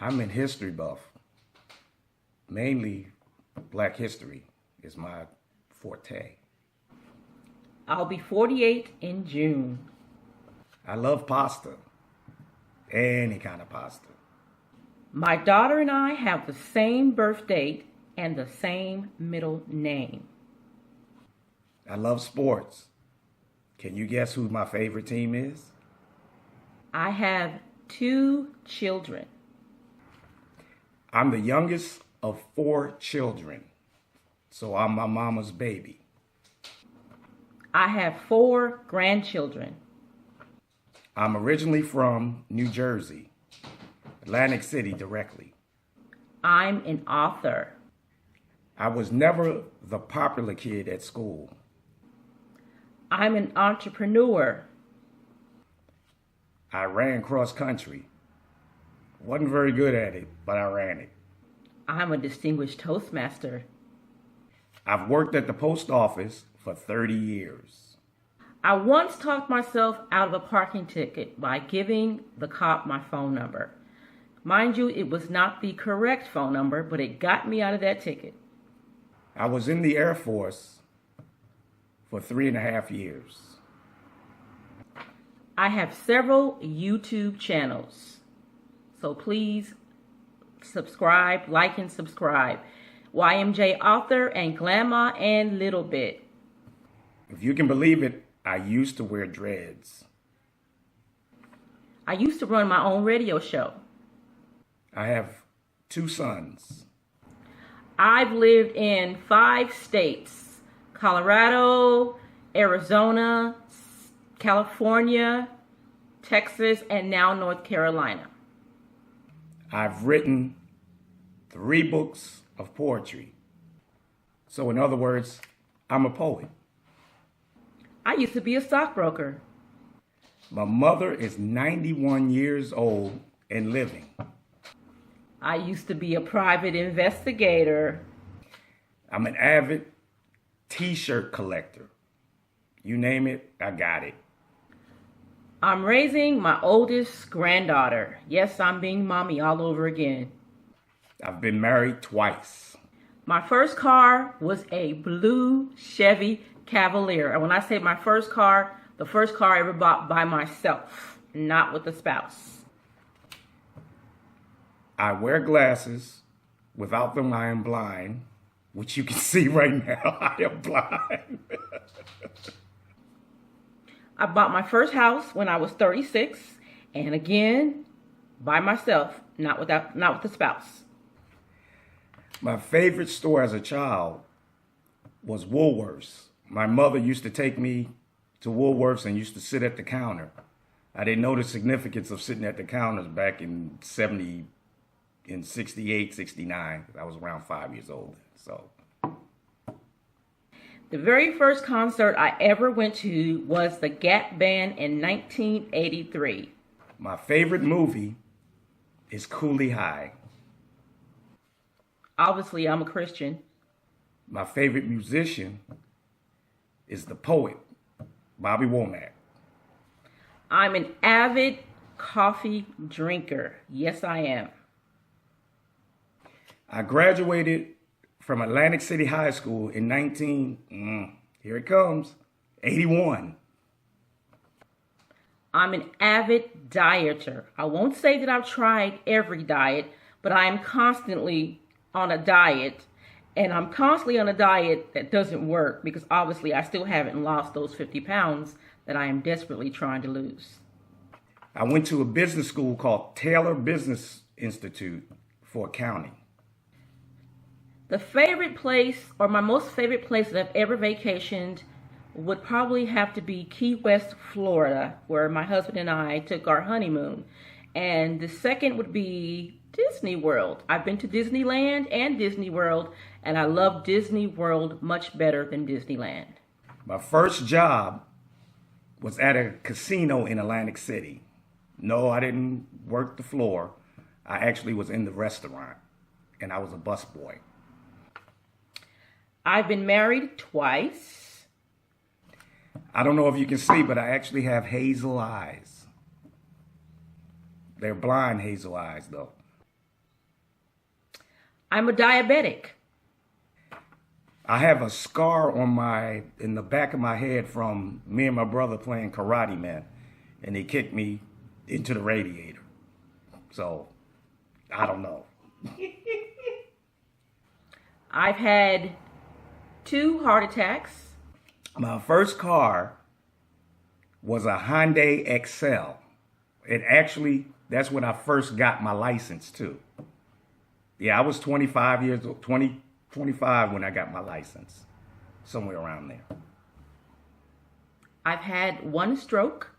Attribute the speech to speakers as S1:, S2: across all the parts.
S1: I'm an history buff. Mainly Black history is my forte.
S2: I'll be 48 in June.
S1: I love pasta. Any kind of pasta.
S2: My daughter and I have the same birth date and the same middle name.
S1: I love sports. Can you guess who my favorite team is?
S2: I have 2 children.
S1: I'm the youngest of 4 children, so I'm my mama's baby.
S2: I have 4 grandchildren.
S1: I'm originally from New Jersey, Atlantic City directly.
S2: I'm an author.
S1: I was never the popular kid at school.
S2: I'm an entrepreneur.
S1: I ran cross country. Wasn't very good at it, but I ran it.
S2: I'm a distinguished Toastmaster.
S1: I've worked at the post office for 30 years.
S2: I once talked myself out of a parking ticket by giving the cop my phone number. Mind you, it was not the correct phone number, but it got me out of that ticket.
S1: I was in the Air Force for 3.5 years.
S2: I have several YouTube channels, so please subscribe, like, and subscribe. Ymjauthor and Glamma and Lil Bit.
S1: If you can believe it, I used to wear dreads.
S2: I used to run my own radio show.
S1: I have 2 sons.
S2: I've lived in 5 states: Colorado, Arizona, California, Texas, and now North Carolina.
S1: I've written 3 books of poetry. So in other words, I'm a poet.
S2: I used to be a stockbroker.
S1: My mother is 91 years old and living.
S2: I used to be a private investigator.
S1: I'm an avid t-shirt collector. You name it, I got it.
S2: I'm raising my oldest granddaughter. Yes, I'm being mommy all over again.
S1: I've been married twice.
S2: My first car was a blue Chevy Cavalier. And when I say my first car, the first car I ever bought by myself, not with a spouse.
S1: I wear glasses. Without them, I am blind, which you can see right now. I am blind.
S2: I bought my first house when I was 36, and again, by myself, not with a spouse.
S1: My favorite store as a child was Woolworths. My mother used to take me to Woolworths and used to sit at the counter. I didn't know the significance of sitting at the counters back in 68, 69. I was around 5 years old. So
S2: the very first concert I ever went to was the Gap Band in 1983.
S1: My favorite movie is Coolie High.
S2: Obviously, I'm a Christian.
S1: My favorite musician is the poet, Bobby Womack.
S2: I'm an avid coffee drinker. Yes, I am.
S1: I graduated from Atlantic City High School in here it comes, 81.
S2: I'm an avid dieter. I won't say that I've tried every diet, but I am constantly on a diet. And I'm constantly on a diet that doesn't work because obviously I still haven't lost those 50 pounds that I am desperately trying to lose.
S1: I went to a business school called Taylor Business Institute for accounting.
S2: The favorite place, or my most favorite place that I've ever vacationed, would probably have to be Key West, Florida, where my husband and I took our honeymoon. And the second would be Disney World. I've been to Disneyland and Disney World, and I love Disney World much better than Disneyland.
S1: My first job was at a casino in Atlantic City. No, I didn't work the floor. I actually was in the restaurant, and I was a busboy.
S2: I've been married twice.
S1: I don't know if you can see, but I actually have hazel eyes. They're blind hazel eyes, though.
S2: I'm a diabetic.
S1: I have a scar in the back of my head from me and my brother playing karate, man. And he kicked me into the radiator. So, I don't know.
S2: I've had 2 heart attacks.
S1: My first car was a Hyundai Excel. That's when I first got my license too. Yeah, I was 25 years old, 25 when I got my license. Somewhere around there.
S2: I've had 1 stroke.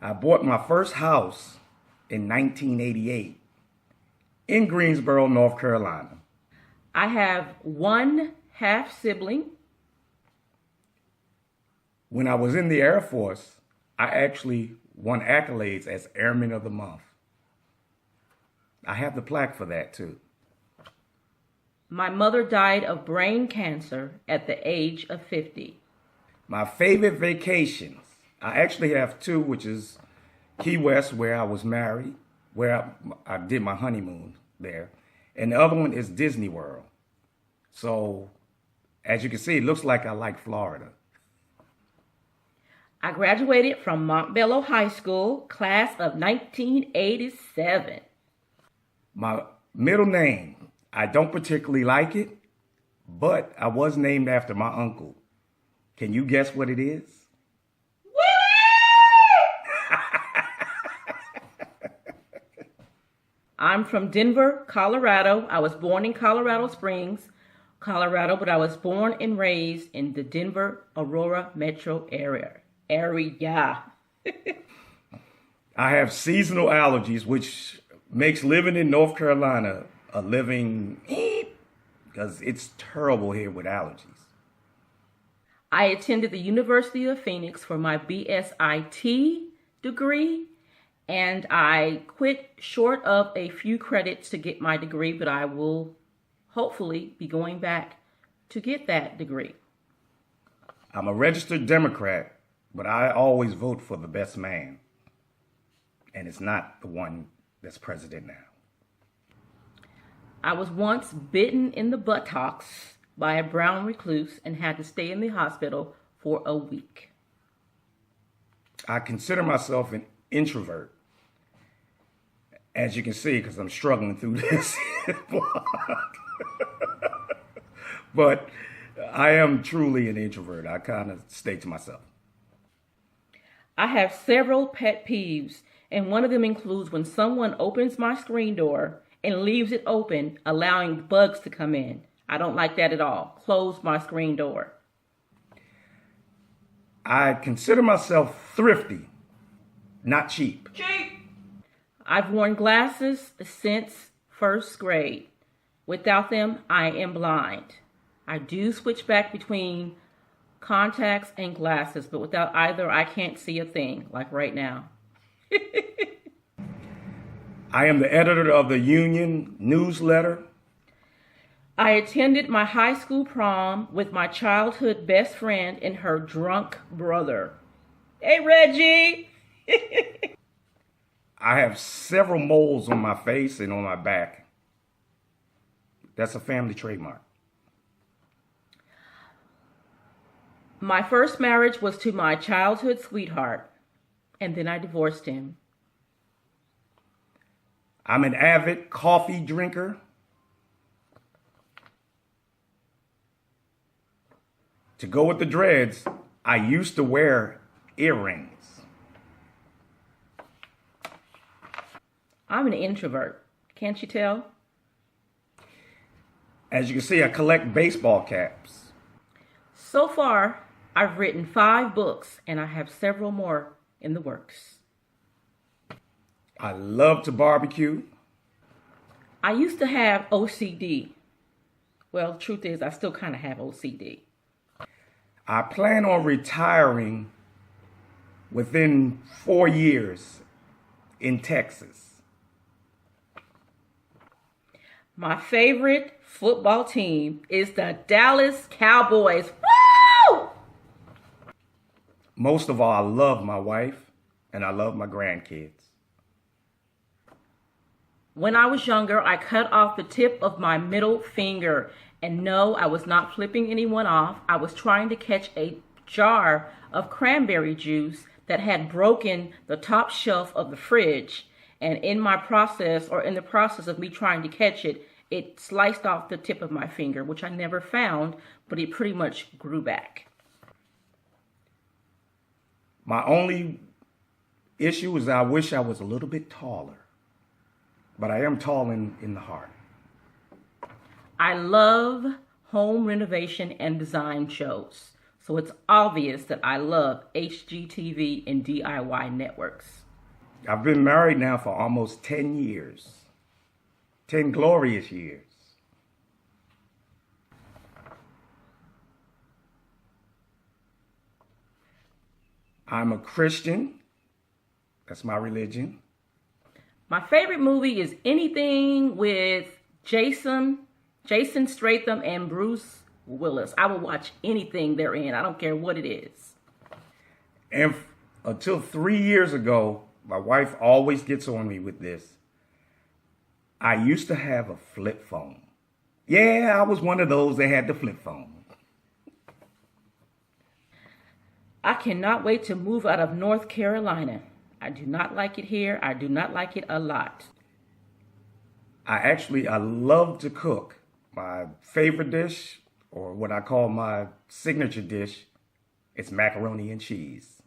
S1: I bought my first house in 1988 in Greensboro, North Carolina.
S2: I have 1 half sibling.
S1: When I was in the Air Force, I actually won accolades as Airman of the Month. I have the plaque for that too.
S2: My mother died of brain cancer at the age of 50.
S1: My favorite vacations, I actually have 2, which is Key West, where I was married, where I did my honeymoon there. And the other one is Disney World. So, as you can see, it looks like I like Florida.
S2: I graduated from Montbello High School, class of 1987.
S1: My middle name, I don't particularly like it, but I was named after my uncle. Can you guess what it is?
S2: I'm from Denver, Colorado. I was born in Colorado Springs, Colorado, but I was born and raised in the Denver, Aurora metro area.
S1: I have seasonal allergies, which makes living in North Carolina a living because it's terrible here with allergies.
S2: I attended the University of Phoenix for my BSIT degree, and I quit short of a few credits to get my degree, but I will hopefully be going back to get that degree.
S1: I'm a registered Democrat, but I always vote for the best man. And it's not the one that's president now.
S2: I was once bitten in the buttocks by a brown recluse and had to stay in the hospital for a week.
S1: I consider myself an introvert, as you can see, because I'm struggling through this. But I am truly an introvert. I kind of stay to myself.
S2: I have several pet peeves, and one of them includes when someone opens my screen door and leaves it open, allowing bugs to come in. I don't like that at all. Close my screen door.
S1: I consider myself thrifty, not cheap.
S2: I've worn glasses since first grade. Without them, I am blind. I do switch back between contacts and glasses, but without either, I can't see a thing, like right now.
S1: I am the editor of the Union newsletter.
S2: I attended my high school prom with my childhood best friend and her drunk brother. Hey, Reggie!
S1: I have several moles on my face and on my back. That's a family trademark.
S2: My first marriage was to my childhood sweetheart, and then I divorced him.
S1: I'm an avid coffee drinker. To go with the dreads, I used to wear earrings.
S2: I'm an introvert. Can't you tell?
S1: As you can see, I collect baseball caps.
S2: So far, I've written 5 books, and I have several more in the works.
S1: I love to barbecue.
S2: I used to have OCD. Well, the truth is, I still kind of have OCD.
S1: I plan on retiring within 4 years in Texas.
S2: My favorite football team is the Dallas Cowboys. Woo!
S1: Most of all, I love my wife and I love my grandkids.
S2: When I was younger, I cut off the tip of my middle finger. And no, I was not flipping anyone off. I was trying to catch a jar of cranberry juice that had broken the top shelf of the fridge. And in the process of me trying to catch it, it sliced off the tip of my finger, which I never found, but it pretty much grew back.
S1: My only issue is I wish I was a little bit taller, but I am tall in the heart.
S2: I love home renovation and design shows, so it's obvious that I love HGTV and DIY networks.
S1: I've been married now for almost 10 years. 10 glorious years. I'm a Christian. That's my religion.
S2: My favorite movie is anything with Jason Statham and Bruce Willis. I will watch anything they're in. I don't care what it is.
S1: And until 3 years ago, my wife always gets on me with this. I used to have a flip phone. Yeah, I was one of those that had the flip phone.
S2: I cannot wait to move out of North Carolina. I do not like it here. I do not like it a lot.
S1: I love to cook. My favorite dish, or what I call my signature dish, is macaroni and cheese.